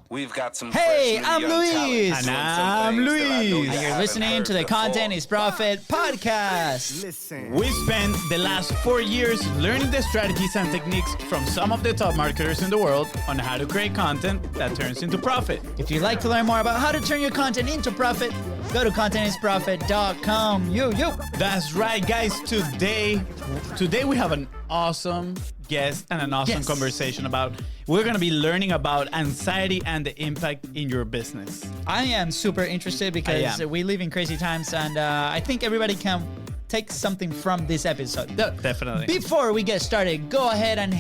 We've got some Hey, fresh, I'm new young Luis. talent And doing some I'm things that I know Luis. you And you're haven't listening heard to the before. Content is Profit podcast. Listen. We spent the last 4 years learning the strategies and techniques from some of the top marketers in the world on how to create content that turns into profit. If you'd like to learn more about how to turn your content into profit, go to contentisprofit.com. That's right, guys. Today we have an awesome guest and an awesome Yes. conversation about. We're going to be learning about anxiety and the impact in your business. I am super interested because I am. we live in crazy times, and I think everybody can take something from this episode. Definitely. Before we get started, go ahead and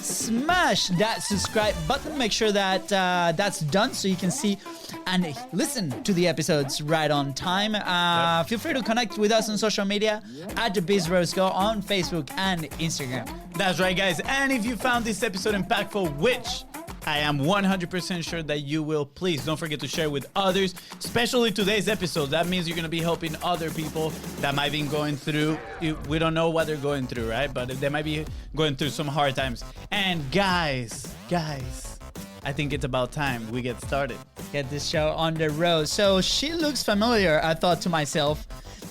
smash that subscribe button. Make sure that that's done so you can see and listen to the episodes right on time. Feel free to connect with us on social media at BizRosGo on Facebook and Instagram. That's right, guys. And if you found this episode impactful, which I am 100% sure that you will, please don't forget to share with others, especially today's episode. That means you're going to be helping other people that might be going through, we don't know what they're going through, right? But they might be going through some hard times. And guys, I think it's about time we get started. Get this show on the road. So she looks familiar, I thought to myself.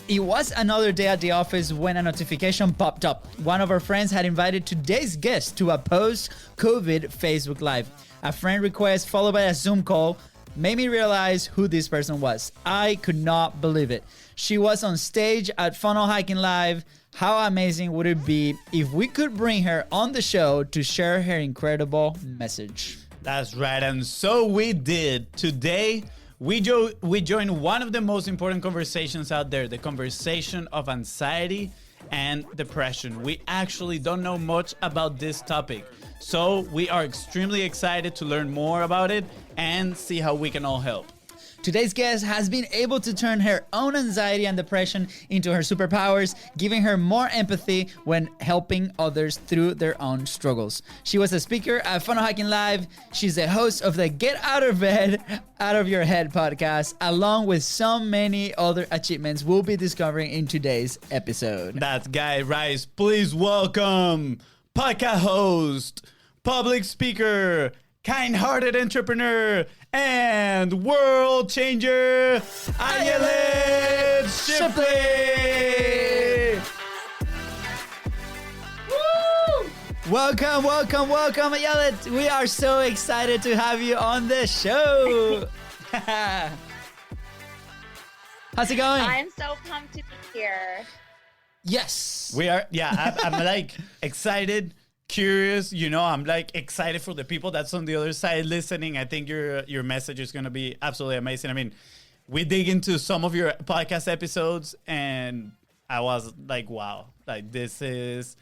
It was another day at the office when a notification popped up. One of our friends had invited today's guest to a post-COVID Facebook Live. A friend request followed by a Zoom call made me realize who this person was. I could not believe it. She was on stage at Funnel Hiking Live. How amazing would it be if we could bring her on the show to share her incredible message? That's right, and so we did. Today, we joined one of the most important conversations out there, the conversation of anxiety and depression. We actually don't know much about this topic, so we are extremely excited to learn more about it and see how we can all help. Today's guest has been able to turn her own anxiety and depression into her superpowers, giving her more empathy when helping others through their own struggles. She was a speaker at Funnel Hiking Live. She's the host of the Get Out of Bed, Out of Your Head podcast, along with so many other achievements we'll be discovering in today's episode. That's Guy Rice. Please welcome podcast host, public speaker, kind-hearted entrepreneur, and world changer, Ayelet Shipley. Woo! Welcome, Ayelet. We are so excited to have you on the show. How's it going? I'm so pumped to be here. Yes. We are, yeah, I'm like excited, curious, I'm like excited for the people that's on the other side listening. I think your message is going to be absolutely amazing. I mean, we dig into some of your podcast episodes and I was like, wow, like this is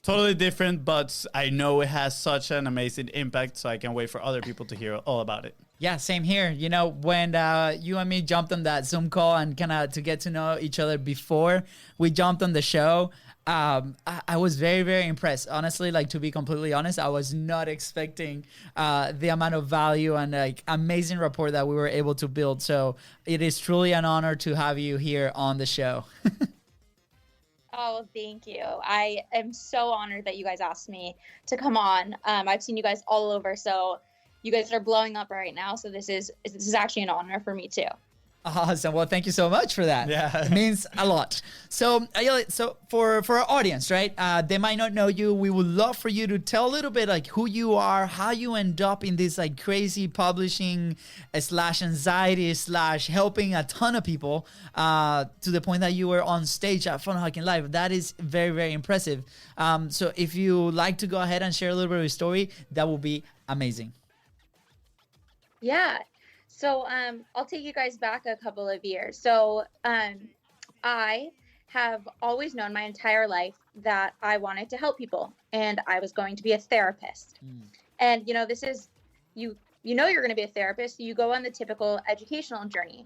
totally different, but I know it has such an amazing impact, so I can't wait for other people to hear all about it. Yeah, same here. When you and me jumped on that Zoom call and kind of to get to know each other before we jumped on the show, I was very, very impressed. Honestly, like to be completely honest, I was not expecting the amount of value and like amazing rapport that we were able to build. So it is truly an honor to have you here on the show. Oh, thank you. I am so honored that you guys asked me to come on. I've seen you guys all over, so you guys are blowing up right now. So this is actually an honor for me too. Awesome. Well, thank you so much for that. Yeah. It means a lot. So, so for our audience, right? They might not know you. We would love for you to tell a little bit like who you are, how you end up in this like crazy publishing / anxiety / helping a ton of people to the point that you were on stage at Funnel Hiking Live. That is very, very impressive. So if you like to go ahead and share a little bit of your story, that would be amazing. Yeah. So I'll take you guys back a couple of years. So I have always known my entire life that I wanted to help people and I was going to be a therapist. And, this is, you're going to be a therapist. So you go on the typical educational journey.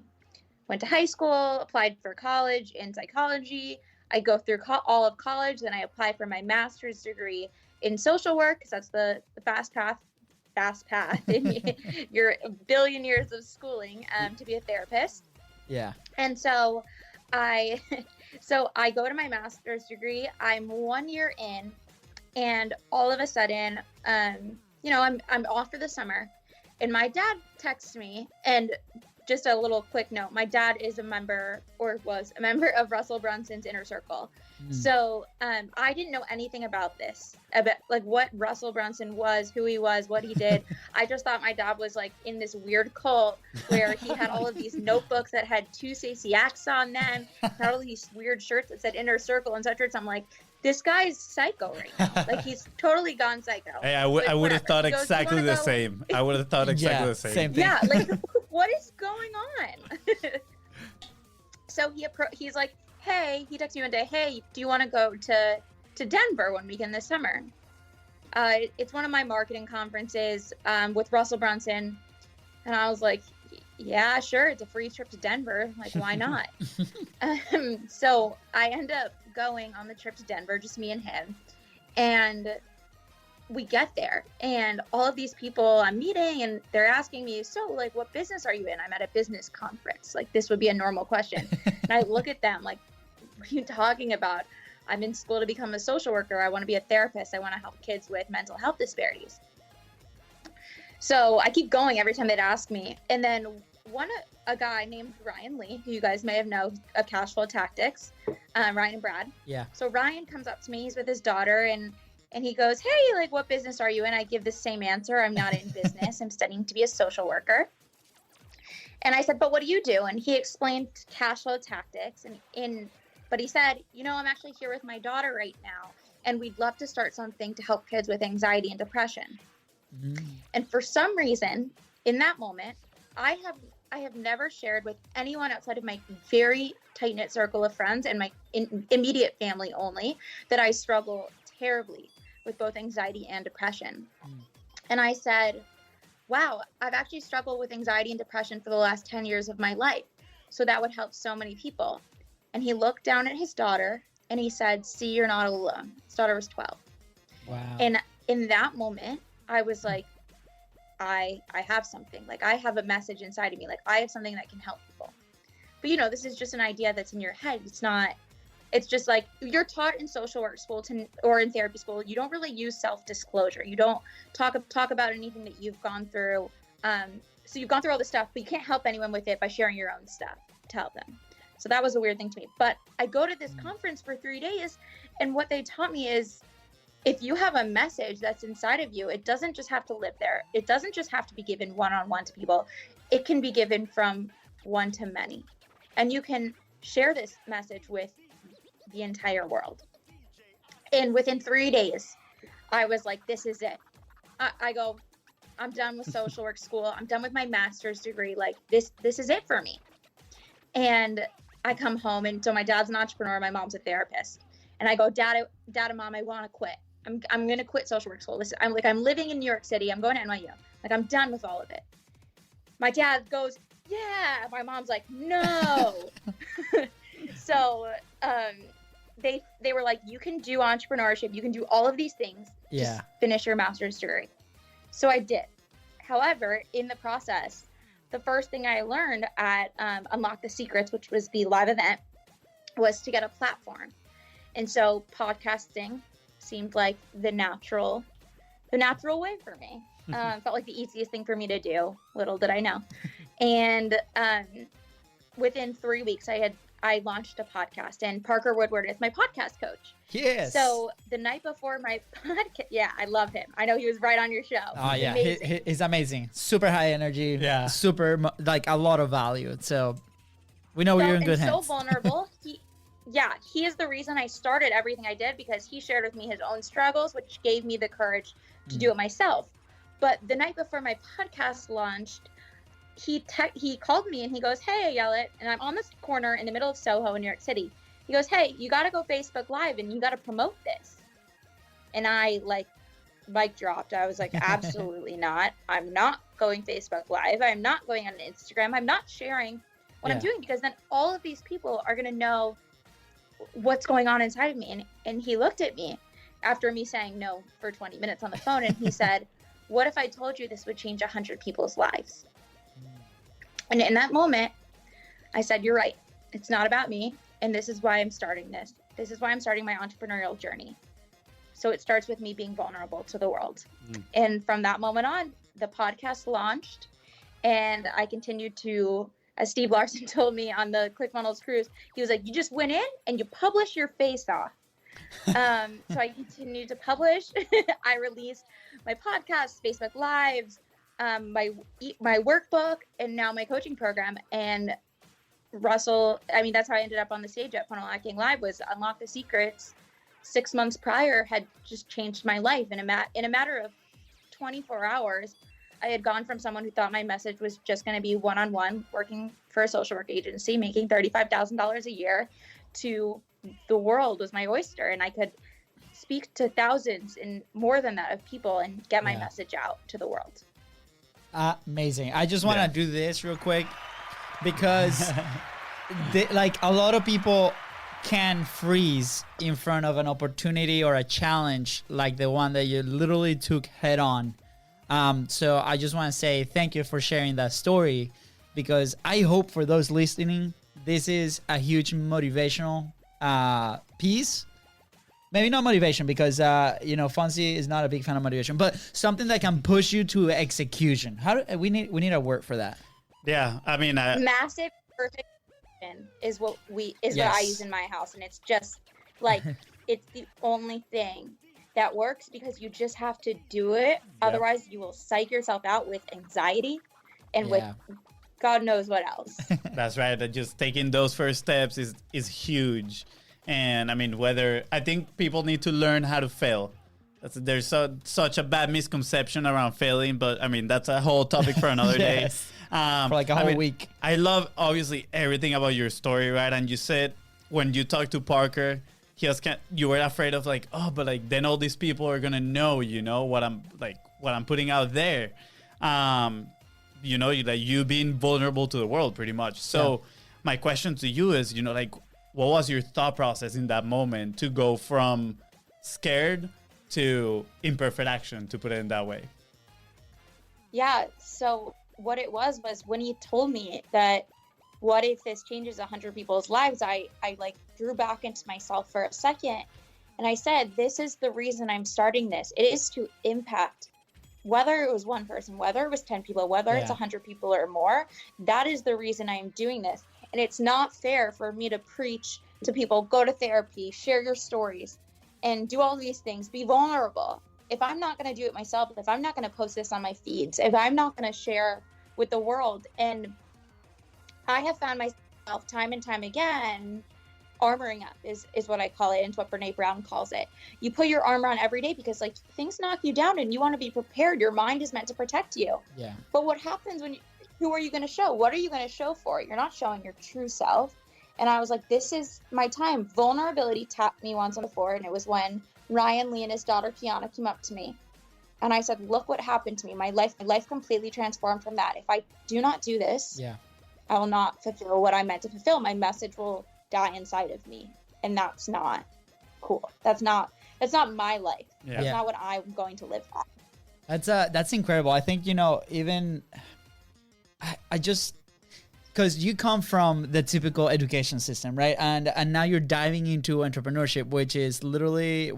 Went to high school, applied for college in psychology. I go through all of college. Then I apply for my master's degree in social work because that's the fast path in your billion years of schooling to be a therapist. Yeah. And so I go to my master's degree. I'm 1 year in, and all of a sudden, I'm off for the summer, And my dad texts me, and just a little quick note, my dad is a member, or was a member, of Russell Brunson's inner circle. So I didn't know anything about this, about like what Russell Brunson was, who he was, what he did. I just thought my dad was like in this weird cult where he had all of these notebooks that had 2 Stacey Acts on them, had all these weird shirts that said inner circle and such. I'm like, this guy's psycho right now. Like, he's totally gone psycho. Hey, I would have thought exactly the same. I would have thought exactly the same. Same thing. Yeah, like, what is going on? So he's like, hey, he texted me one day, hey, do you want to go to Denver one weekend this summer? It's one of my marketing conferences with Russell Brunson. And I was like, yeah, sure. It's a free trip to Denver. Like, why not? So I end up going on the trip to Denver, just me and him. And we get there, and all of these people I'm meeting, and they're asking me, so like, what business are you in? I'm at a business conference. Like, this would be a normal question. And I look at them like, what are you talking about? I'm in school to become a social worker. I want to be a therapist. I want to help kids with mental health disparities. So I keep going every time they'd ask me. And then a guy named Ryan Lee, who you guys may have known of Cash Flow Tactics, Ryan and Brad. Yeah. So Ryan comes up to me. He's with his daughter, and he goes, hey, like, what business are you in? I give the same answer. I'm not in business. I'm studying to be a social worker. And I said, but what do you do? And he explained Cash Flow Tactics. But he said, I'm actually here with my daughter right now, and we'd love to start something to help kids with anxiety and depression. And for some reason, in that moment, I have never shared with anyone outside of my very tight-knit circle of friends and my immediate family only that I struggle terribly with both anxiety and depression. And I said, wow, I've actually struggled with anxiety and depression for the last 10 years of my life. So that would help so many people. And he looked down at his daughter and he said, see, you're not alone. His daughter was 12. Wow. And in that moment, I was like, I have something. Like, I have a message inside of me. Like, I have something that can help people. But this is just an idea that's in your head. It's just like, you're taught in social work school or in therapy school, you don't really use self-disclosure. You don't talk about anything that you've gone through. So you've gone through all this stuff, but you can't help anyone with it by sharing your own stuff to help them. So that was a weird thing to me. But I go to this conference for 3 days, and what they taught me is, if you have a message that's inside of you, it doesn't just have to live there. It doesn't just have to be given one-on-one to people. It can be given from one to many. And you can share this message with the entire world. And within 3 days, I was like, this is it. I go, I'm done with social work school. I'm done with my master's degree. Like, this is it for me. And I come home, and so my dad's an entrepreneur, my mom's a therapist. And I go, Dad and Mom, I want to quit. I'm going to quit social work school. Listen, I'm living in New York City. I'm going to NYU. Like, I'm done with all of it. My dad goes, yeah. My mom's like, no. So they were like, you can do entrepreneurship. You can do all of these things. Yeah. Just finish your master's degree. So I did. However, in the process, the first thing I learned at Unlock the Secrets, which was the live event, was to get a platform. And so podcasting seemed like the natural way for me. Felt like the easiest thing for me to do. Little did I know. And within 3 weeks, I launched a podcast, and Parker Woodward is my podcast coach. Yes. So the night before my podcast, yeah, I love him. I know he was right on your show. Oh, yeah. He's amazing. Super high energy. Yeah. Super, like, a lot of value. So we know you're in good hands. So vulnerable. He is the reason I started everything I did, because he shared with me his own struggles, which gave me the courage to do it myself. But the night before my podcast launched, he called me and he goes, hey, Ayelet, and I'm on this corner in the middle of Soho in New York City. He goes, hey, you got to go Facebook Live and you got to promote this. And I mic dropped. I was like, absolutely not. I'm not going Facebook Live. I'm not going on Instagram. I'm not sharing what I'm doing, because then all of these people are going to know what's going on inside of me. And he looked at me after me saying no for 20 minutes on the phone, and he said, what if I told you this would change 100 people's lives? And in that moment, I said, you're right. It's not about me. And this is why I'm starting this. This is why I'm starting my entrepreneurial journey. So it starts with me being vulnerable to the world. And from that moment on, the podcast launched, and I continued to, as Steve Larson told me on the ClickFunnels cruise, he was like, you just went in and you publish your face off. So I continued to publish. I released my podcasts, Facebook Lives, my workbook, and now my coaching program. And Russell, I mean, that's how I ended up on the stage at Funnel Hacking Live, was Unlock the Secrets. 6 months prior had just changed my life. In a matter of 24 hours, I had gone from someone who thought my message was just going to be one-on-one, working for a social work agency, making $35,000 a year, to the world was my oyster, and I could speak to thousands and more than that of people and get my message out to the world. Amazing. I just want to do this real quick because like a lot of people can freeze in front of an opportunity or a challenge like the one that you literally took head on. So I just want to say thank you for sharing that story, because I hope for those listening, this is a huge motivational piece. Maybe not motivation, because Fonzie is not a big fan of motivation, but something that can push you to execution. We need a word for that. Yeah, I mean, massive perfect is what I use in my house, and it's just like it's the only thing that works, because you just have to do it. Otherwise, you will psych yourself out with anxiety and with God knows what else. That's right. That just taking those first steps is huge. And I mean, I think people need to learn how to fail. There's such a bad misconception around failing, but I mean, that's a whole topic for another day. For like a whole week. I love, obviously, everything about your story, right? And you said when you talked to Parker, you were afraid of like, oh, but like then all these people are gonna know, what I'm putting out there. You being vulnerable to the world, pretty much. So my question to you is, what was your thought process in that moment to go from scared to imperfect action, to put it in that way? Yeah. So what it was when he told me that, what if this changes 100 people's lives, I like drew back into myself for a second, and I said, this is the reason I'm starting this. It is to impact, whether it was one person, whether it was 10 people, whether it's 100 people or more. That is the reason I'm doing this. And it's not fair for me to preach to people, go to therapy, share your stories, and do all these things, be vulnerable. If I'm not going to do it myself, if I'm not going to post this on my feeds, if I'm not going to share with the world. And I have found myself time and time again, armoring up is what I call it, and what Brene Brown calls it. You put your armor on every day because like things knock you down and you want to be prepared. Your mind is meant to protect you. Yeah. But what happens who are you going to show? What are you going to show for it? You're not showing your true self. And I was like, this is my time. Vulnerability tapped me once before, and it was when Ryan Lee and his daughter Kiana came up to me. And I said, look what happened to me. My life completely transformed from that. If I do not do this, I will not fulfill what I'm meant to fulfill. My message will die inside of me. And that's not cool. That's not my life. That's not what I'm going to live by. That's incredible. I think, even I just, because you come from the typical education system, right? And now you're diving into entrepreneurship, which is literally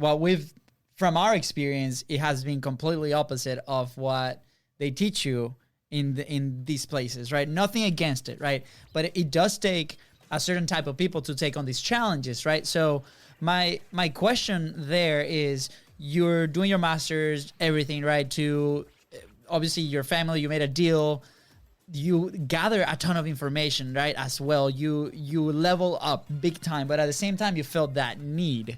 from our experience, it has been completely opposite of what they teach you in these places, right? Nothing against it, right? But it does take a certain type of people to take on these challenges, right? So my question there is, you're doing your master's, everything, right? To obviously your family, you made a deal, you gather a ton of information, right? As well, you level up big time, but at the same time, you felt that need.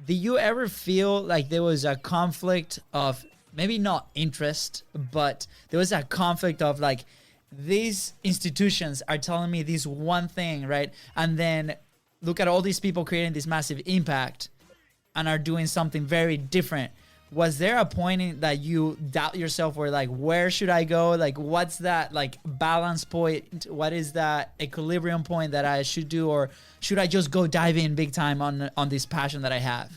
Do you ever feel like there was a conflict of, maybe not interest, but there was a conflict of like, these institutions are telling me this one thing, right? And then look at all these people creating this massive impact and are doing something very different. Was there a point in that you doubt yourself, where like, where should I go? Like, what's that like balance point? What is that equilibrium point that I should do? Or should I just go dive in big time on this passion that I have?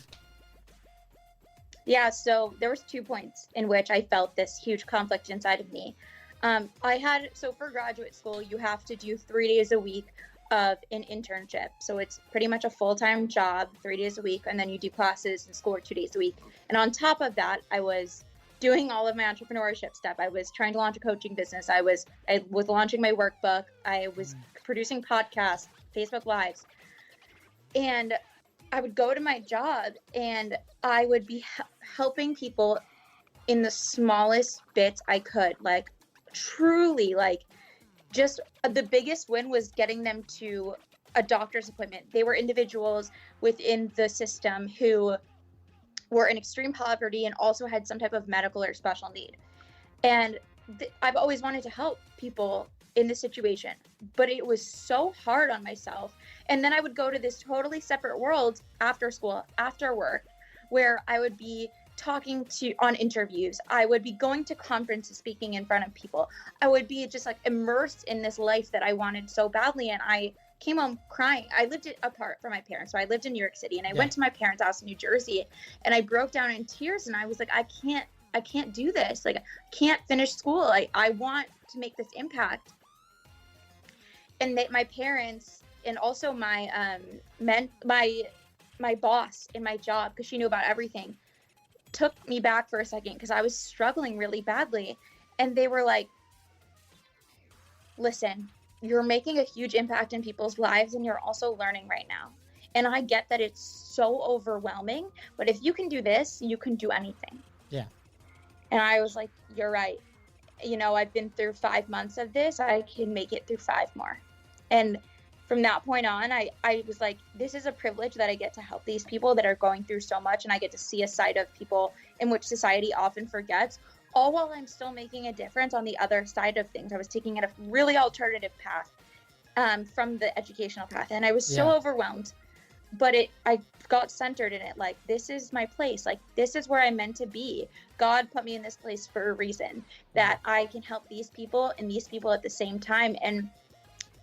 Yeah, so there was 2 points in which I felt this huge conflict inside of me. For graduate school, you have to do 3 days a week of an internship. So it's pretty much a full-time job, 3 days a week, and then you do classes and schoolwork 2 days a week. And on top of that, I was doing all of my entrepreneurship stuff. I was trying to launch a coaching business. I was launching my workbook. I was producing podcasts, Facebook Lives. And I would go to my job and I would be helping people in the smallest bits I could. Like, truly, like, just the biggest win was getting them to a doctor's appointment. They were individuals within the system who were in extreme poverty and also had some type of medical or special need. And I've always wanted to help people in this situation, but it was so hard on myself. And then I would go to this totally separate world after school, after work, where I would be talking on interviews. I would be going to conferences, speaking in front of people. I would be just like immersed in this life that I wanted so badly. And I came home crying. I lived apart from my parents. So I lived in New York City, and I went to my parents' house in New Jersey, and I broke down in tears, and I was like, I can't do this. Like, I can't finish school. I want to make this impact. And my parents, and also my my boss in my job, because she knew about everything, took me back for a second because I was struggling really badly. And they were like, listen, you're making a huge impact in people's lives, and you're also learning right now. And I get that it's so overwhelming, but if you can do this, you can do anything. Yeah. And I was like, you're right. You know, I've been through 5 months of this. I can make it through 5 more. And from that point on, I was like, this is a privilege that I get to help these people that are going through so much, and I get to see a side of people in which society often forgets, all while I'm still making a difference on the other side of things. I was taking a really alternative path from the educational path, and I was so overwhelmed, but I got centered in it. Like, this is my place. Like, this is where I'm meant to be. God put me in this place for a reason, that I can help these people and these people at the same time. And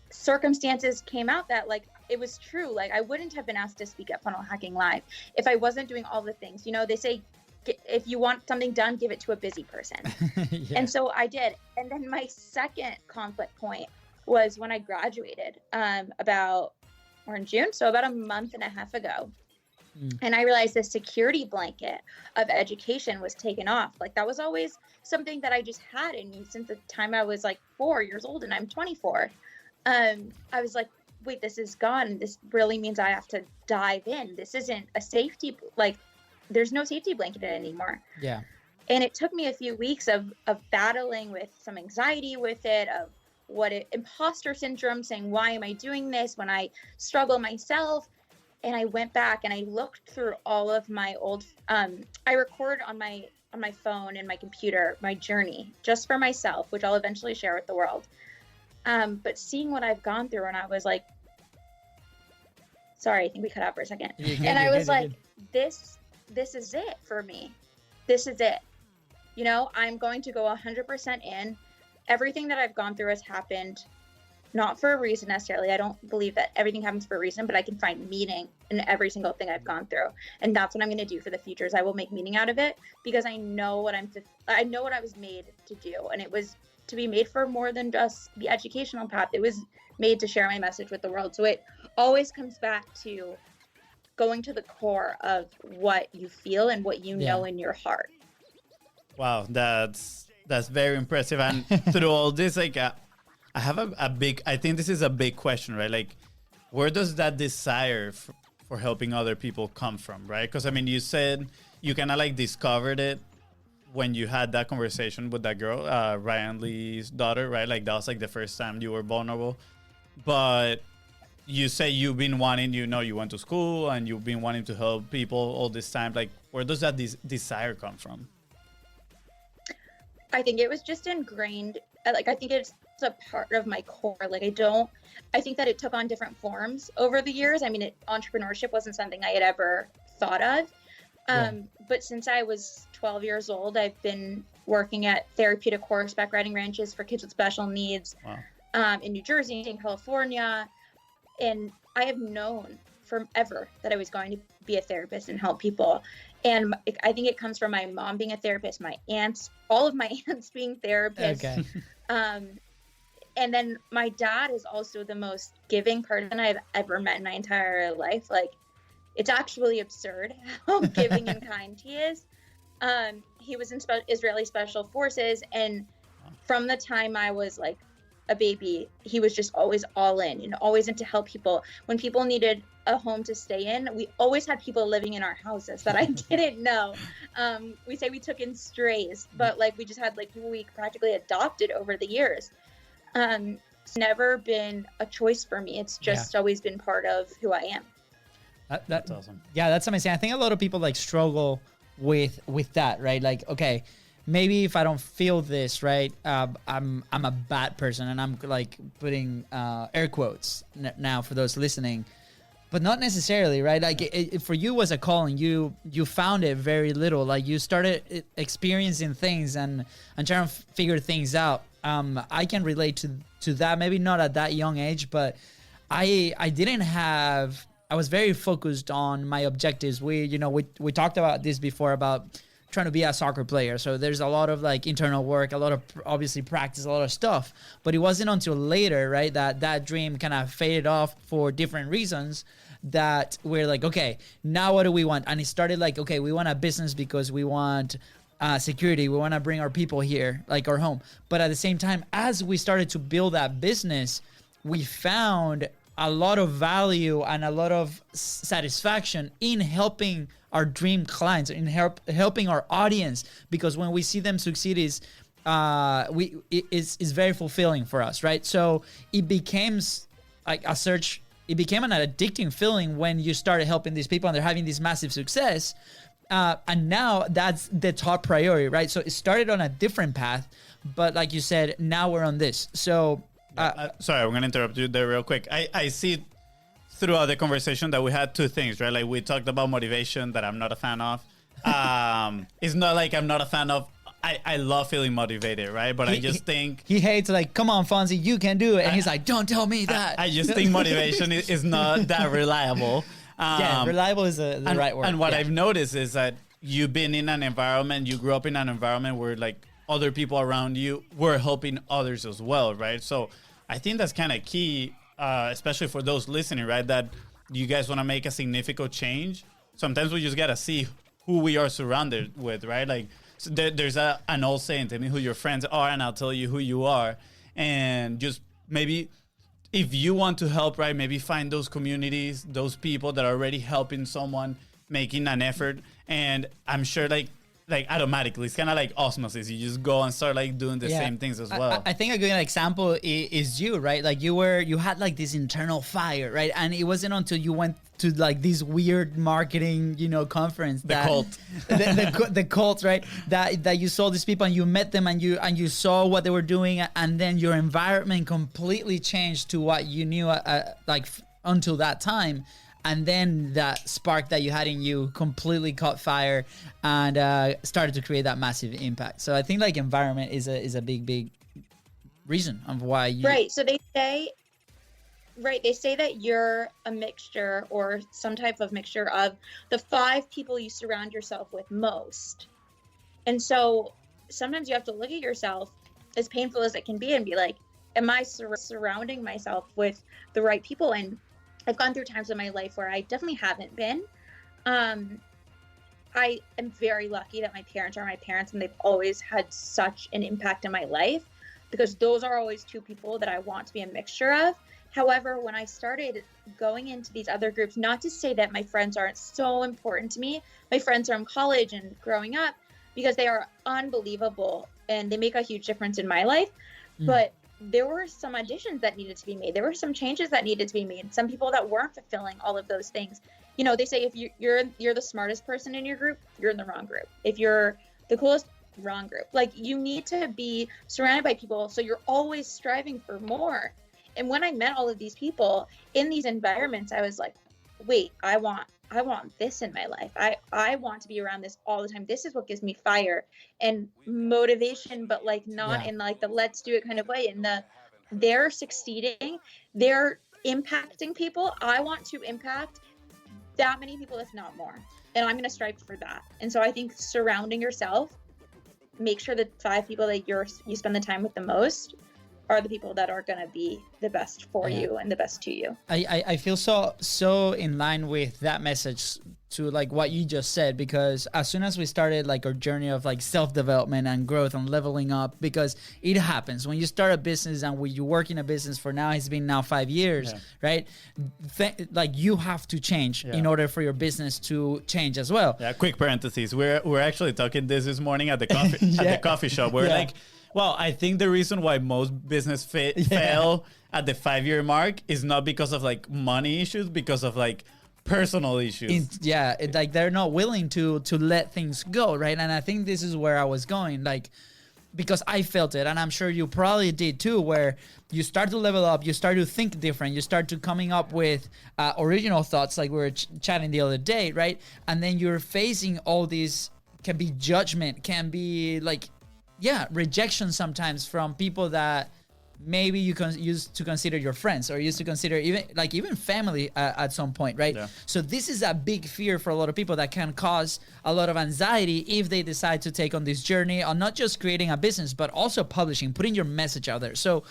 circumstances came out that, like, it was true. Like, I wouldn't have been asked to speak at Funnel Hacking Live if I wasn't doing all the things. You know, they say, if you want something done, give it to a busy person. And so I did. And then my second conflict point was when I graduated we're in June, so about a month and a half ago. And I realized the security blanket of education was taken off. Like, that was always something that I just had in me since the time I was like 4 years old, and I'm 24. I was like, wait, this is gone. This really means I have to dive in. This isn't a safety, like, there's no safety blanket anymore. Yeah. And it took me a few weeks of battling with some anxiety with it, of imposter syndrome, saying, why am I doing this when I struggle myself? And I went back and I looked through all of my old, I record on my phone and my computer, my journey just for myself, which I'll eventually share with the world. But seeing what I've gone through, and I was like, sorry, I think we cut out for a second. And I was like, this is it for me. This is it. You know, I'm going to go 100% in. Everything that I've gone through has happened not for a reason necessarily. I don't believe that everything happens for a reason, but I can find meaning in every single thing I've gone through. And that's what I'm going to do for the future, is I will make meaning out of it, because I know what I was made to do. And it was to be made for more than just the educational path. It was made to share my message with the world. So it always comes back to going to the core of what you feel and what you know in your heart. Wow, that's very impressive. And through all this, like, I have I think this is a big question, right? Like, where does that desire for helping other people come from, right? Because, I mean, you said you kind of like discovered it when you had that conversation with that girl, Ryan Lee's daughter, right? Like, that was like the first time you were vulnerable. But you say you've been wanting, you went to school and you've been wanting to help people all this time. Like, where does that desire come from? I think it was just ingrained. Like, I think it's a part of my core. Like, I think that it took on different forms over the years. I mean, entrepreneurship wasn't something I had ever thought of. But since I was 12 years old, I've been working at therapeutic horseback riding ranches for kids with special needs. Wow. In New Jersey, in California. And I have known forever that I was going to be a therapist and help people. And I think it comes from my mom being a therapist, my aunts, all of my aunts being therapists. Okay. And then my dad is also the most giving person I've ever met in my entire life. Like, it's actually absurd how giving and kind he is. He was in Israeli Special Forces, and from the time I was like a baby, he was just always all in and always in to help people. When people needed a home to stay in, we always had people living in our houses that I didn't know. We say we took in strays, but like we just had like people we practically adopted over the years. It's never been a choice for me. It's just always been part of who I am. That's awesome. Yeah, that's amazing. I think a lot of people like struggle with that, right? Like, okay, maybe if I don't feel this, right, I'm a bad person, and I'm like putting air quotes now for those listening, but not necessarily, right? Like it for you was a calling. You found it very little. Like you started experiencing things and trying to figure things out. I can relate to that. Maybe not at that young age, but I didn't have. I was very focused on my objectives. We talked about this before about trying to be a soccer player. So there's a lot of like internal work, a lot of obviously practice, a lot of stuff. But it wasn't until later, right, that dream kind of faded off for different reasons, that we're like, okay, now what do we want? And it started like, okay, we want a business because we want security. We want to bring our people here, like our home. But at the same time, as we started to build that business, we found a lot of value and a lot of satisfaction in helping our dream clients, in helping our audience, because when we see them succeed is very fulfilling for us, right? So it became like it became an addicting feeling when you started helping these people and they're having this massive success. And now that's the top priority, right? So it started on a different path, but like you said, now we're on this. So sorry, I'm going to interrupt you there real quick. I see throughout the conversation that we had two things, right? Like we talked about motivation that I'm not a fan of. It's not like I'm not a fan of. I love feeling motivated, right? But I just think he hates like, come on, Fonzie, you can do it. And he's like, don't tell me that. I just think motivation is not that reliable. Reliable is the right word. And what I've noticed is that you've been in an environment, you grew up in an environment where like other people around you were helping others as well, right? So I think that's kind of key, especially for those listening, right? That you guys want to make a significant change. Sometimes we just got to see who we are surrounded with, right? Like so there's an old saying, tell me who your friends are and I'll tell you who you are. And just maybe if you want to help, right, maybe find those communities, those people that are already helping someone, making an effort. And I'm sure like automatically, it's kind of like osmosis. You just go and start like doing the same things as well. I think a good example is you, right? Like you had like this internal fire, right? And it wasn't until you went to like this weird marketing, conference, the cult, right? That you saw these people and you met them and you saw what they were doing, and then your environment completely changed to what you knew like until that time. And then that spark that you had in you completely caught fire and started to create that massive impact. So I think like environment is a big reason of why you... Right. So they say that you're a mixture or some type of mixture of the 5 people you surround yourself with most. And so sometimes you have to look at yourself, as painful as it can be, and be like, am I surrounding myself with the right people? And I've gone through times in my life where I definitely haven't been. I am very lucky that my parents are my parents, and they've always had such an impact in my life, because those are always 2 people that I want to be a mixture of. However, when I started going into these other groups, not to say that my friends aren't so important to me, my friends from college and growing up, because they are unbelievable and they make a huge difference in my life. But there were some additions that needed to be made. There were some changes that needed to be made. Some people that weren't fulfilling all of those things. They say if you're the smartest person in your group, you're in the wrong group. If you're the coolest, wrong group. Like you need to be surrounded by people, so you're always striving for more. And when I met all of these people in these environments, I was like, wait, I want this in my life. I want to be around this all the time. This is what gives me fire and motivation, but like not in like the let's do it kind of way. And they're succeeding, they're impacting people. I want to impact that many people, if not more. And I'm going to strive for that. And so I think surrounding yourself, make sure the 5 people that you spend the time with the most are the people that are going to be the best for you and the best to you. I feel so in line with that message like what you just said, because as soon as we started like our journey of like self-development and growth and leveling up, because it happens when you start a business, and when you work in a business for now, it's been now 5 years, right? Like you have to change in order for your business to change as well. Yeah, quick parentheses. We're actually talking this morning at the coffee at the coffee shop. We're like, well, I think the reason why most business fail at the 5-year mark is not because of like money issues, because of like personal issues. Like they're not willing to let things go, right? And I think this is where I was going, like, because I felt it, and I'm sure you probably did too, where you start to level up, you start to think different, you start to coming up with original thoughts, like we were chatting the other day, right? And then you're facing all these, can be judgment, can be like, rejection sometimes from people that maybe you used to consider your friends, or used to consider even family at some point, right? Yeah. So this is a big fear for a lot of people that can cause a lot of anxiety if they decide to take on this journey on not just creating a business, but also publishing, putting your message out there. So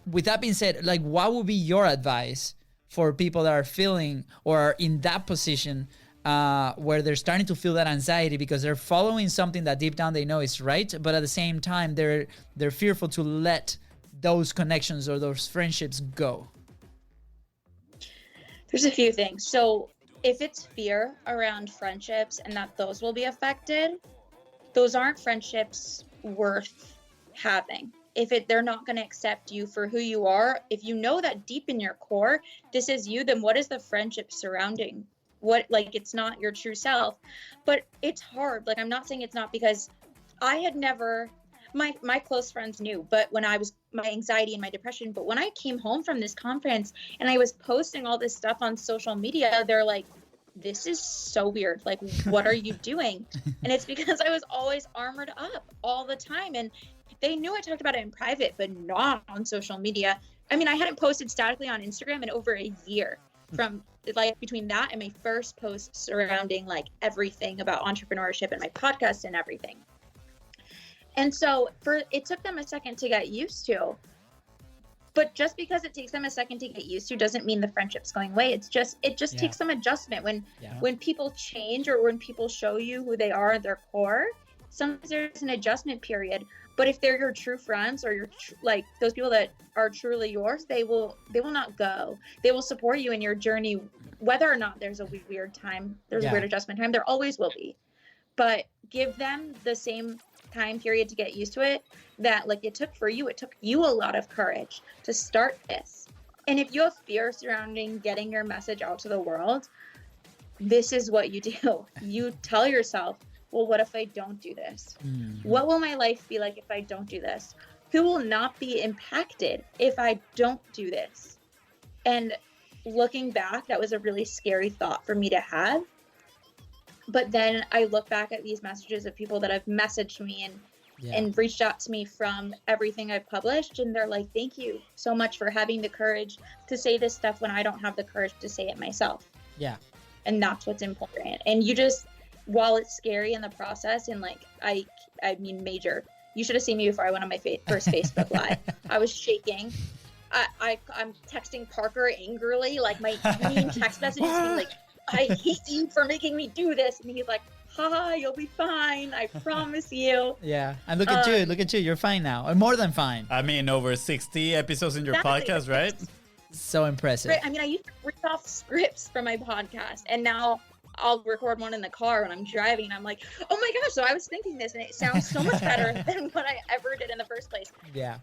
with that being said, like, what would be your advice for people that are feeling or are in that position where they're starting to feel that anxiety because they're following something that deep down they know is right, but at the same time they're fearful to let those connections or those friendships go? There's a few things. So if it's fear around friendships and that those will be affected, those aren't friendships worth having. If they're not going to accept you for who you are, if you know that deep in your core this is you, then what is the friendship surrounding? What, like, it's not your true self. But it's hard. Like, I'm not saying it's not, because I had never, my close friends knew, but when I was, my anxiety and my depression, but when I came home from this conference and I was posting all this stuff on social media, they're like, this is so weird. Like, what are you doing? And it's because I was always armored up all the time. And they knew I talked about it in private, but not on social media. I mean, I hadn't posted statically on Instagram in over a year, from like between that and my first post surrounding like everything about entrepreneurship and my podcast and everything. And so it took them a second to get used to, but just because it takes them a second to get used to doesn't mean the friendship's going away. It just takes some adjustment when people change, or when people show you who they are at their core. Sometimes there's an adjustment period, but if they're your true friends, or your like those people that are truly yours, they will not go. They will support you in your journey, whether or not there's a weird time, there's a weird adjustment time. There always will be, but give them the same time period to get used to it that like it took for you. It took you a lot of courage to start this. And if you have fear surrounding getting your message out to the world, this is what you do. You tell yourself, well, what if I don't do this? Mm-hmm. What will my life be like if I don't do this? Who will not be impacted if I don't do this? And looking back, that was a really scary thought for me to have. But then I look back at these messages of people that have messaged me and reached out to me from everything I've published. And they're like, thank you so much for having the courage to say this stuff when I don't have the courage to say it myself. Yeah. And that's what's important. And you just, while it's scary in the process, and like, I mean, major, you should have seen me before I went on my first Facebook Live. I was shaking. I'm texting Parker angrily, like my mean text messages being like, I hate you for making me do this. And he's like, haha, you'll be fine. I promise you. Yeah. And look at you. You're fine now. Or more than fine. I mean, over 60 episodes in your podcast, right? So impressive. Right. I mean, I used to read off scripts from my podcast, and now I'll record one in the car when I'm driving. And I'm like, oh my gosh, so I was thinking this, and it sounds so much better than what I ever did in the first place. Yeah.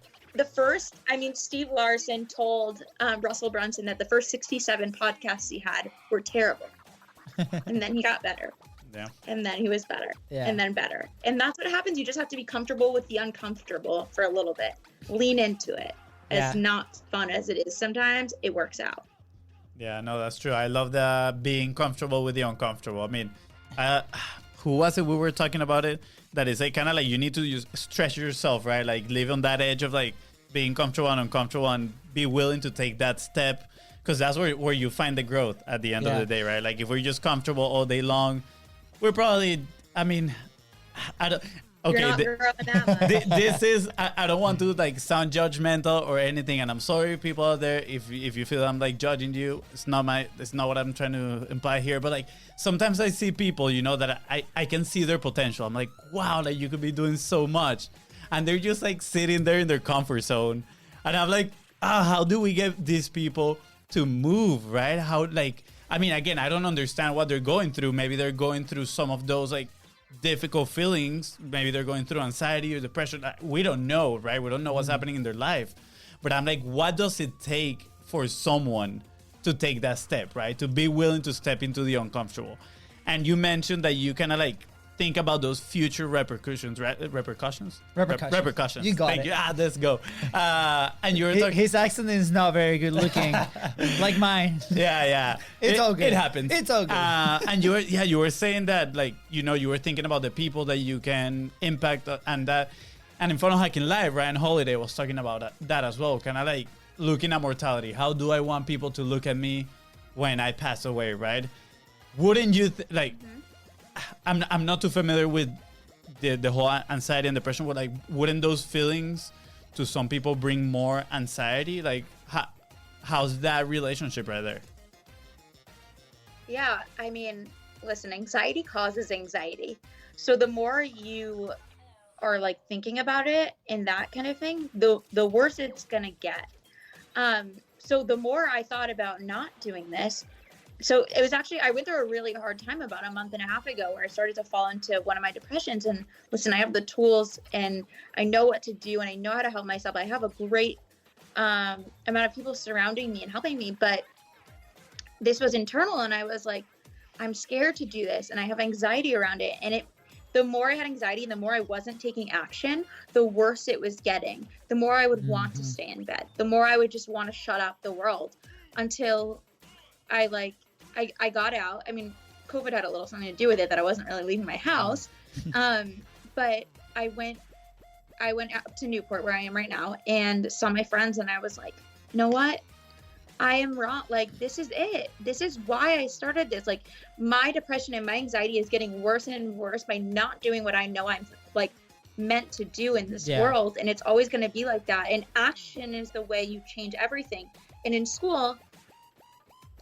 Steve Larson told Russell Brunson that the first 67 podcasts he had were terrible. And then he got better. Yeah. And then he was better. Yeah. And then better. And that's what happens. You just have to be comfortable with the uncomfortable for a little bit. Lean into it. As not fun as it is sometimes, it works out. Yeah, no, that's true. I love the being comfortable with the uncomfortable. I mean, who was it we were talking about it? That is like kind of like you need to stretch yourself, right? Like live on that edge of like being comfortable and uncomfortable, and be willing to take that step, because that's where you find the growth at the end of the day, right? Like if we're just comfortable all day long, we're probably, I mean, Okay, You're not growing that much. this is I don't want to like sound judgmental or anything, and I'm sorry people out there if you feel I'm like judging you. It's not what I'm trying to imply here, but like sometimes I see people, you know, that I can see their potential. I'm like, wow, like you could be doing so much, and they're just like sitting there in their comfort zone, and I'm like, how do we get these people to move, right? How, like, I mean, again, I don't understand what they're going through. Maybe they're going through some of those like difficult feelings. Maybe they're going through anxiety or depression. We don't know, right? We don't know what's happening in their life. But I'm like, what does it take for someone to take that step, right? To be willing to step into the uncomfortable. And you mentioned that you kind of like think about those future repercussions, right? Repercussions. You got Thank it. you. Let's go. And you were talking. His accent is not very good looking, like mine. Yeah. It's all good. It happens. It's all good. And you were saying that, like, you know, you were thinking about the people that you can impact and that, and in front of Hiking Live, Ryan Holiday was talking about that as well. Kind of like looking at mortality. How do I want people to look at me when I pass away, right? Wouldn't you like? I'm not too familiar with the whole anxiety and depression, but like, wouldn't those feelings to some people bring more anxiety? Like, how's that relationship right there? Yeah, I mean, listen, anxiety causes anxiety. So the more you are like thinking about it and that kind of thing, the worse it's gonna get. So the more I thought about not doing this, so it was actually, I went through a really hard time about a month and a half ago where I started to fall into one of my depressions. And listen, I have the tools and I know what to do and I know how to help myself. I have a great amount of people surrounding me and helping me, but this was internal and I was like, I'm scared to do this and I have anxiety around it. And the more I had anxiety and the more I wasn't taking action, the worse it was getting. The more I would want to stay in bed, the more I would just want to shut off the world until I got out. I mean, COVID had a little something to do with it that I wasn't really leaving my house. But I went up to Newport where I am right now and saw my friends and I was like, you know what? I am wrong. Like, this is it. This is why I started this. Like, my depression and my anxiety is getting worse and worse by not doing what I know I'm like meant to do in this world. And it's always going to be like that. And action is the way you change everything. And in school,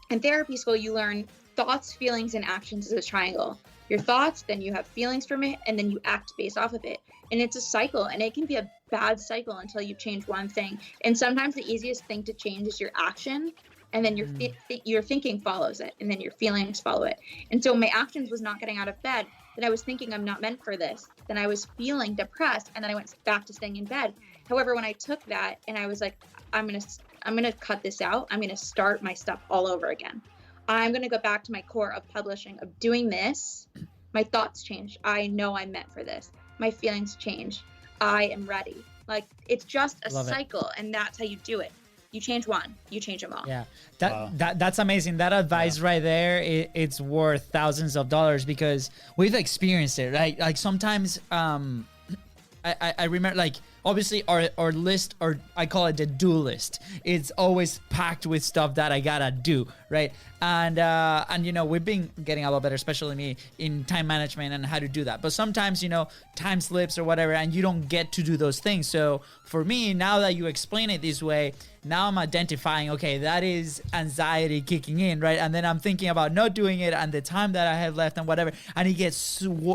in therapy school, you learn thoughts, feelings, and actions as a triangle. Your thoughts, then you have feelings from it, and then you act based off of it. And it's a cycle, and it can be a bad cycle until you change one thing. And sometimes the easiest thing to change is your action, and then your thinking follows it, and then your feelings follow it. And so my actions was not getting out of bed. Then I was thinking I'm not meant for this. Then I was feeling depressed, and then I went back to staying in bed. However, when I took that and I was like, I'm gonna cut this out. I'm gonna start my stuff all over again. I'm gonna go back to my core of publishing, of doing this. My thoughts change. I know I'm meant for this. My feelings change. I am ready. Like, it's just a cycle, and that's how you do it. You change one, you change them all. Yeah, that's amazing. That advice right there, it's worth thousands of dollars because we've experienced it, right? Like sometimes, I remember, like, obviously our list, or I call it the do list, it's always packed with stuff that I gotta do, right? And you know, we've been getting a lot better, especially me, in time management and how to do that. But sometimes, you know, time slips or whatever, and you don't get to do those things. So for me, now that you explain it this way, now I'm identifying, okay, that is anxiety kicking in, right? And then I'm thinking about not doing it and the time that I have left and whatever, and it gets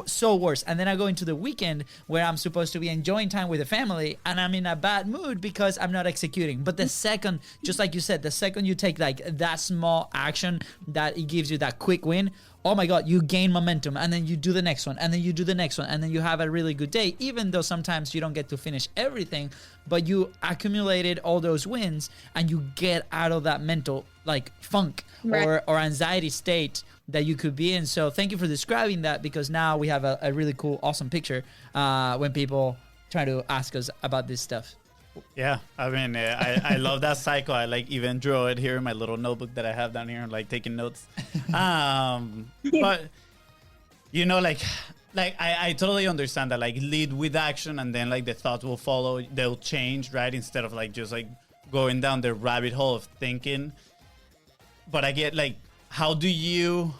so worse. And then I go into the weekend where I'm supposed to be enjoying time with the family, and I'm in a bad mood because I'm not executing. But the second, just like you said, the second you take like that small action that it gives you that quick win, oh my God, you gain momentum, and then you do the next one, and then you do the next one, and then you have a really good day, even though sometimes you don't get to finish everything, but you accumulated all those wins and you get out of that mental like funk or anxiety state that you could be in. So thank you for describing that, because now we have a really cool, awesome picture when people try to ask us about this stuff. Yeah, I mean, I love that cycle. I like even draw it here in my little notebook that I have down here, like taking notes. But you know, like I totally understand that. Like, lead with action, and then like the thoughts will follow. They'll change, right? Instead of like just like going down the rabbit hole of thinking. But I get like, how do you?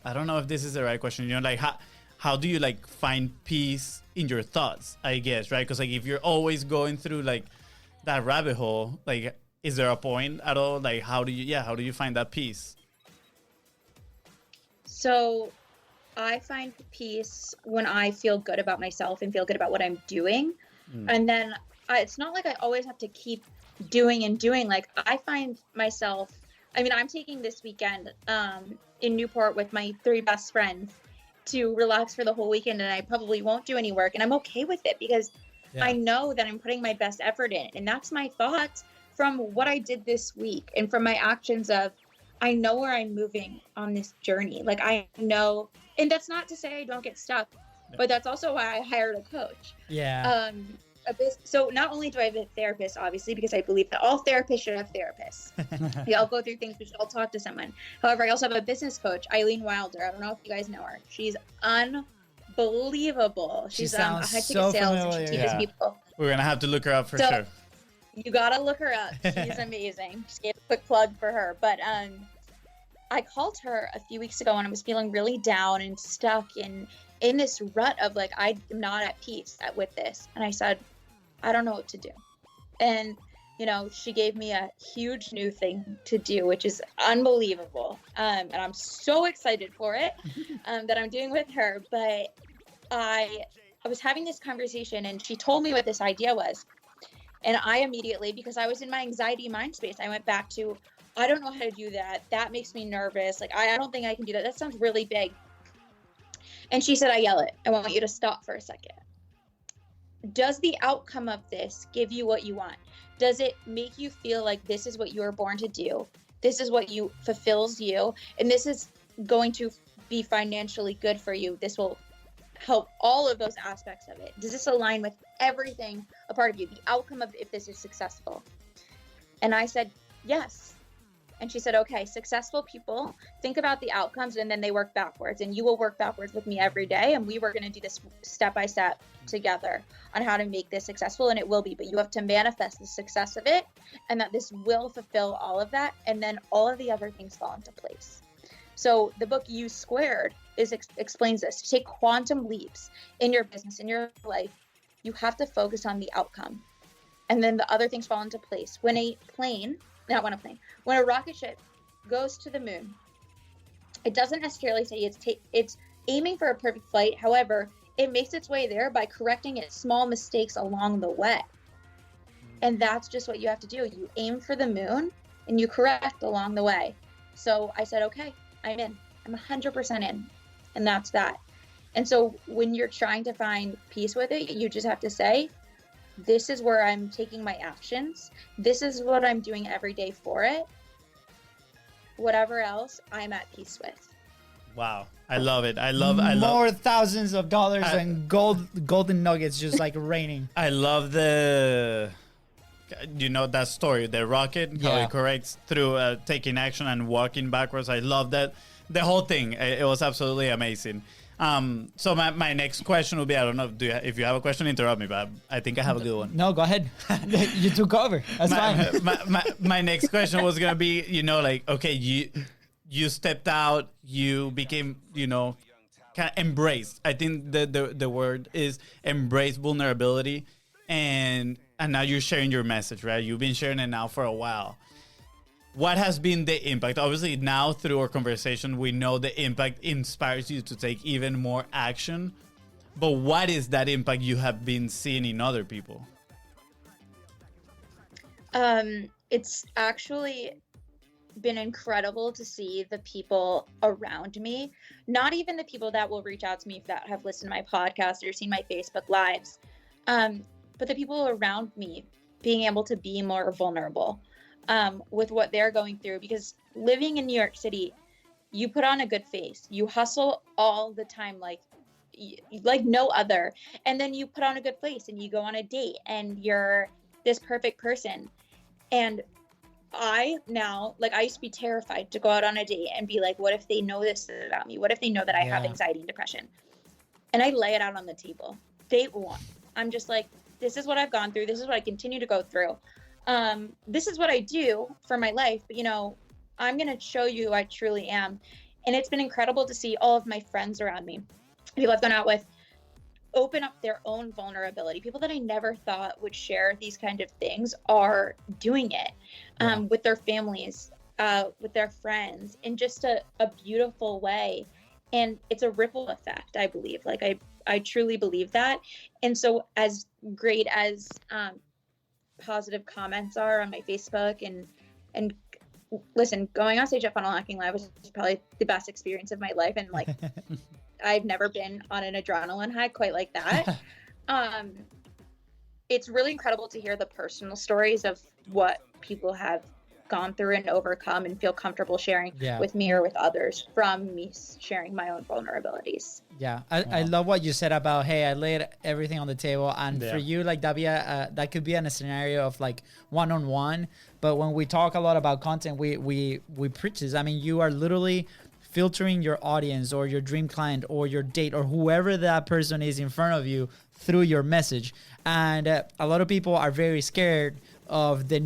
I don't know if this is the right question. You know, like how do you like find peace in your thoughts, I guess, right? Because like if you're always going through like that rabbit hole, like is there a point at all? Like how do you find that peace? So I find peace when I feel good about myself and feel good about what I'm doing. And then it's not like I always have to keep doing and doing. Like I find myself, I mean, I'm taking this weekend in Newport with my 3 best friends to relax for the whole weekend, and I probably won't do any work, and I'm okay with it because I know that I'm putting my best effort in. And that's my thoughts from what I did this week and from my actions of, I know where I'm moving on this journey. Like I know, and that's not to say I don't get stuck, but that's also why I hired a coach. Yeah. So not only do I have a therapist, obviously, because I believe that all therapists should have therapists. We all go through things. We should all talk to someone. However, I also have a business coach, Eileen Wilder. I don't know if you guys know her. She's unbelievable. She's a high ticket sales, and she teaches people. We're gonna have to look her up for sure. You gotta look her up. She's amazing. Just gave a quick plug for her. But I called her a few weeks ago when I was feeling really down and stuck in this rut of like, I'm not at peace with this. And I said, I don't know what to do. And, you know, she gave me a huge new thing to do, which is unbelievable. And I'm so excited for it that I'm doing with her. But I was having this conversation and she told me what this idea was. And I immediately, because I was in my anxiety mind space, I went back to, I don't know how to do that. That makes me nervous. Like, I don't think I can do that. That sounds really big. And she said, Ayelet, I want you to stop for a second. Does the outcome of this give you what you want? Does it make you feel like this is what you were born to do? This is what you fulfills you, and this is going to be financially good for you. This will help all of those aspects of it. Does this align with everything a part of you? The outcome of if this is successful? And I said, yes. And she said, okay, successful people think about the outcomes and then they work backwards, and you will work backwards with me every day. And we were going to do this step by step together on how to make this successful, and it will be, but you have to manifest the success of it and that this will fulfill all of that. And then all of the other things fall into place. So the book U Squared explains this. To take quantum leaps in your business, in your life, you have to focus on the outcome. And then the other things fall into place. When a rocket ship goes to the moon, it doesn't necessarily say it's aiming for a perfect flight. However, it makes its way there by correcting its small mistakes along the way. And that's just what you have to do. You aim for the moon and you correct along the way. So I said, okay, I'm in. I'm 100% in. And that's that. And so when you're trying to find peace with it, you just have to say, this is where I'm taking my actions. This is what I'm doing every day for it. Whatever else, I'm at peace with. Wow. I love it. I love more thousands of dollars and golden nuggets just like raining. I love that story, the rocket, how it corrects through taking action and walking backwards. I love that. The whole thing. It was absolutely amazing. So my next question will be, I don't know if you have a question, interrupt me, but I think I have a good one. No, go ahead. You took over. That's fine. My next question was going to be, like, okay, you stepped out, you became, kind of embraced. I think the word is embrace vulnerability, and now you're sharing your message, right? You've been sharing it now for a while. What has been the impact? Obviously, now through our conversation, we know the impact inspires you to take even more action. But what is that impact you have been seeing in other people? It's actually been incredible to see the people around me, not even the people that will reach out to me that have listened to my podcast or seen my Facebook lives, but the people around me being able to be more vulnerable with what they're going through. Because living in New York City, you put on a good face, you hustle all the time like no other, and then you put on a good face and you go on a date and you're this perfect person. And I used to be terrified to go out on a date and be like, what if they know this about me? What if they know that I have anxiety and depression? And I lay it out on the table. Date one, I'm just like, this is what I've gone through. This is what I continue to go through. This is what I do for my life. But, I'm going to show you who I truly am. And it's been incredible to see all of my friends around me people I've gone out with open up their own vulnerability. People that I never thought would share these kind of things are doing it with their families, with their friends, in just a beautiful way. And it's a ripple effect, I believe. Like I truly believe that. And so as great as positive comments are on my Facebook and listen, going on stage at Funnel Hacking Live was probably the best experience of my life. And like, I've never been on an adrenaline high quite like that. It's really incredible to hear the personal stories of what people have gone through and overcome and feel comfortable sharing with me or with others from me sharing my own vulnerabilities. Yeah, I love what you said about, hey, I laid everything on the table, and for you, like that could be in a scenario of like one-on-one. But when we talk a lot about content, we preach this. I mean, you are literally filtering your audience or your dream client or your date or whoever that person is in front of you through your message. And a lot of people are very scared of the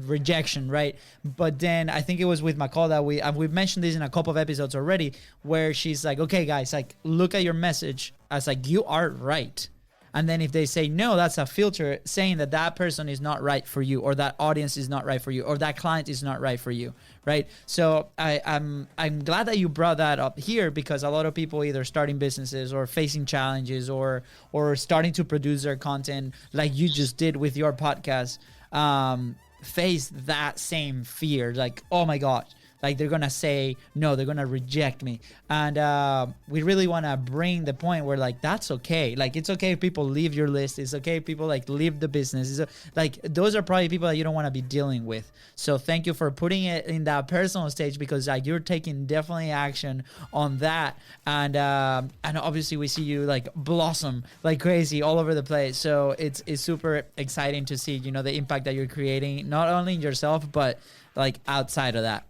rejection, right? But then I think it was with McCall that we've mentioned this in a couple of episodes already, where she's like, okay, guys, like look at your message as like you are right. And then if they say no, that's a filter saying that that person is not right for you, or that audience is not right for you, or that client is not right for you, right? So I'm glad that you brought that up here, because a lot of people either starting businesses or facing challenges or starting to produce their content like you just did with your podcast, face that same fear, like, oh my God, like they're gonna say no, they're gonna reject me. And we really want to bring the point where like that's okay. Like it's okay if people leave your list. It's okay if people like leave the business. It's like those are probably people that you don't want to be dealing with. So thank you for putting it in that personal stage, because like you're taking definitely action on that. And obviously we see you like blossom like crazy all over the place. So it's super exciting to see, you know, the impact that you're creating, not only in yourself but like outside of that.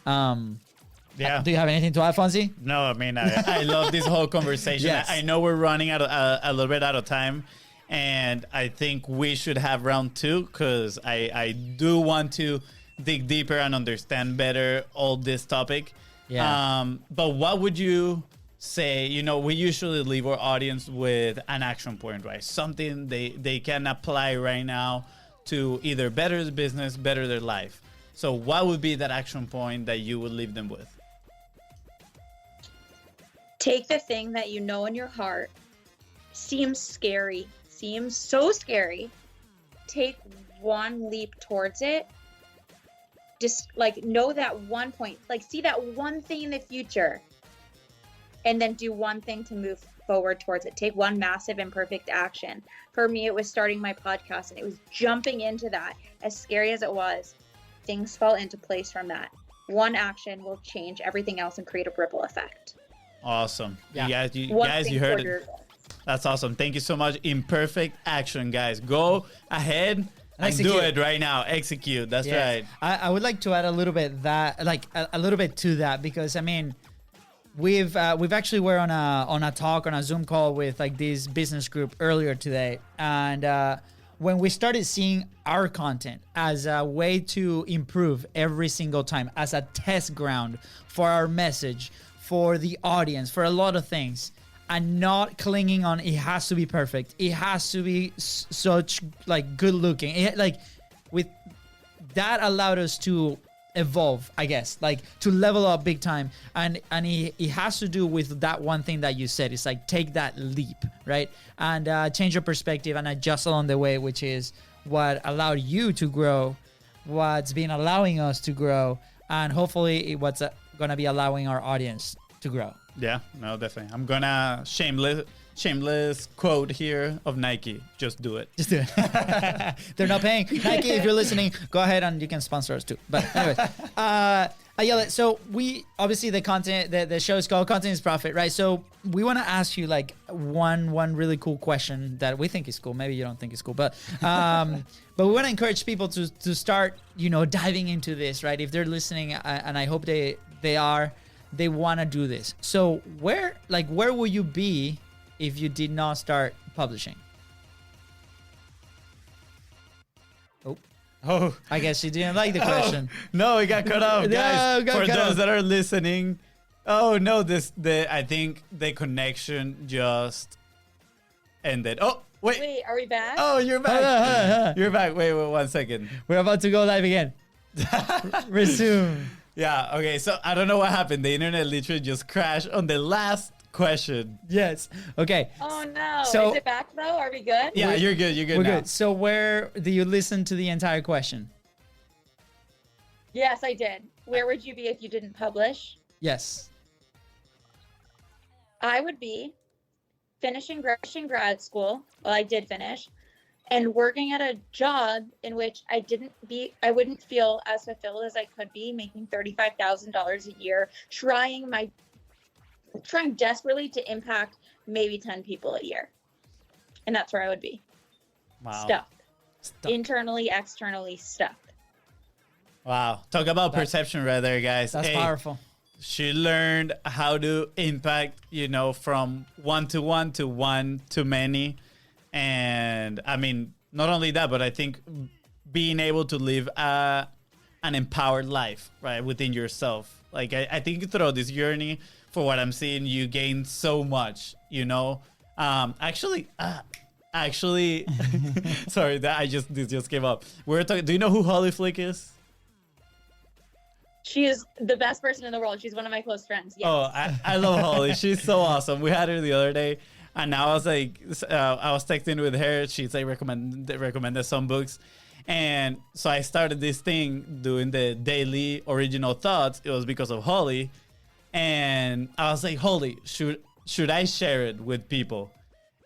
Do you have anything to add, Fonzie? No, I mean, I love this whole conversation. Yes. I know we're running out a little bit out of time, and I think we should have round two, because I do want to dig deeper and understand better all this topic. Yeah. But what would you say? You know, we usually leave our audience with an action point, right? Something they can apply right now to either better the business, better their life. So what would be that action point that you would leave them with? Take the thing that you know in your heart seems scary, seems so scary. Take one leap towards it. Just like know that one point, like see that one thing in the future, and then do one thing to move forward towards it. Take one massive imperfect action. For me, it was starting my podcast, and it was jumping into that. As scary as it was, things fell into place from that. One action will change everything else and create a ripple effect. Awesome. Yeah. You guys, you heard it. That's awesome. Thank you so much. Imperfect action, guys. Go ahead and do it right now. Execute. That's right. I would like to add a little bit that, like a little bit to that, because I mean, we've actually were on a talk, on a Zoom call with like this business group earlier today, and when we started seeing our content as a way to improve every single time, as a test ground for our message, for the audience, for a lot of things, and not clinging on it has to be perfect, it has to be such like good looking, like with that allowed us to evolve, I guess, like to level up big time. And it has to do with that one thing that you said. It's like take that leap, right? And change your perspective and adjust along the way, which is what allowed you to grow, what's been allowing us to grow, and hopefully what's going to be allowing our audience to grow. Yeah, no, definitely. I'm gonna shameless quote here of Nike. Just do it. Just do it. They're not paying. Nike, if you're listening, go ahead and you can sponsor us too. But anyways, Ayelet, so we obviously the show is called Content is Profit, right? So we want to ask you like one really cool question that we think is cool. Maybe you don't think it's cool, but we want to encourage people to start, you know, diving into this, right? If they're listening, and I hope they want to do this. So where will you be if you did not start publishing? Oh, I guess you didn't like the question. No, it got cut off, guys. No, For those that are listening, Oh no, I think the connection just ended. Oh wait. Wait, are we back? Oh, you're Hold on, hold on, hold back. on. You're back. Wait, 1 second. We're about to go live again. Resume. Yeah, okay, so I don't know what happened. The internet literally just crashed on the last question. Yes. Okay. Oh no. So- Is it back though? Are we good? Yeah, you're good. You're good We're now. good. So where do you listen to the entire question? Yes, I did. Where would you be if you didn't publish? Yes. I would be finishing grad school. Well, I did finish, and working at a job in which I wouldn't feel as fulfilled as I could be, making $35,000 a year, trying desperately to impact maybe 10 people a year. And that's where I would be. Wow. Stuffed. Stuck. Internally, externally stuffed. Wow. Talk about perception right there, guys. That's Hey, powerful. She learned how to impact, from one-to-one to one-to-many. And I mean, not only that, but I think being able to live an empowered life, right, within yourself. Like, I think throughout this journey, for what I'm seeing, you gain so much, Actually, sorry, this just came up. We're talking. Do you know who Holly Flick is? She is the best person in the world. She's one of my close friends. Yes. Oh, I love Holly. She's so awesome. We had her the other day, and I was like, I was texting with her. She's like recommended some books, and so I started this thing doing the daily original thoughts. It was because of Holly, and I was like, Holly, should I share it with people?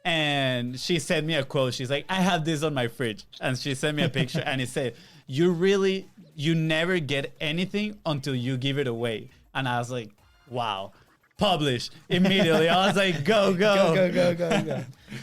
And she sent me a quote. She's like, I have this on my fridge, and she sent me a picture, and it said, you never get anything until you give it away. And I was like, wow. Publish immediately. I was like, go. Go.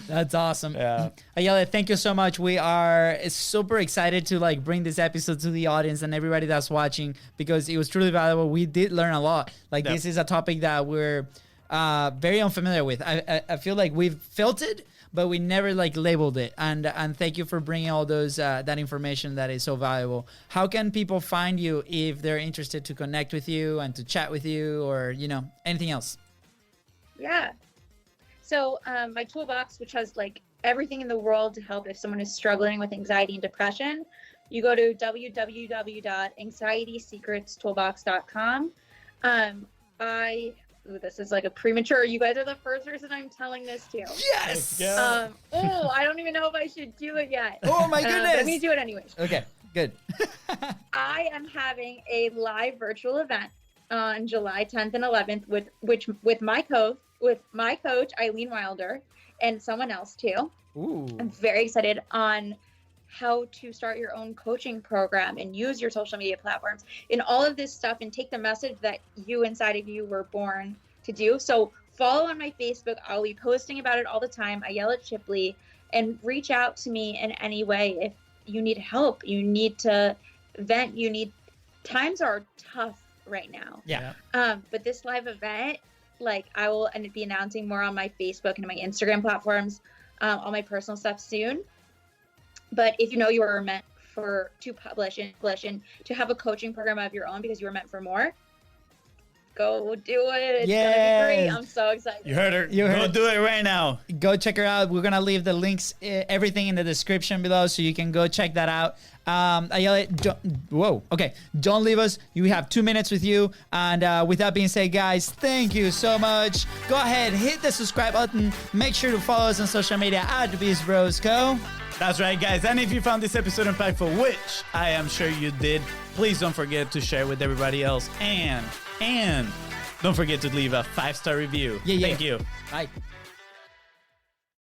That's awesome. Yeah. Ayelet, thank you so much. We are super excited to bring this episode to the audience and everybody that's watching, because it was truly valuable. We did learn a lot. This is a topic that we're very unfamiliar with. I feel like we've felt it, but we never labeled it. And thank you for bringing all those that information that is so valuable. How can people find you if they're interested to connect with you and to chat with you, or anything else? Yeah. So my toolbox, which has everything in the world to help if someone is struggling with anxiety and depression, you go to www.anxietysecretstoolbox.com. This is a premature. You guys are the first person I'm telling this to. Yes. Yeah. I don't even know if I should do it yet. Oh my goodness. Let me do it anyways. Okay. Good. I am having a live virtual event on July 10th and 11th with my coach Eileen Wilder and someone else too. Ooh. I'm very excited on how to start your own coaching program and use your social media platforms and all of this stuff and take the message that you inside of you were born to do. So follow on my Facebook. I'll be posting about it all the time. Ayelet Shipley, and reach out to me in any way if you need help, you need to vent, times are tough right now. Yeah. But this live event, I will be announcing more on my Facebook and my Instagram platforms, all my personal stuff soon. But if you are meant to publish and to have a coaching program of your own because you were meant for more, go do it. It's gonna be great. I'm so excited. You heard her. Go do it right now. Go check her out. We're gonna leave the links, everything in the description below, so you can go check that out. Ayelet, don't leave us. We have 2 minutes with you. And with that being said, guys, thank you so much. Go ahead, hit the subscribe button. Make sure to follow us on social media at BeastBrosCo. That's right, guys. And if you found this episode impactful, which I am sure you did, please don't forget to share with everybody else. And don't forget to leave a 5-star review. Yeah. Thank you. Bye.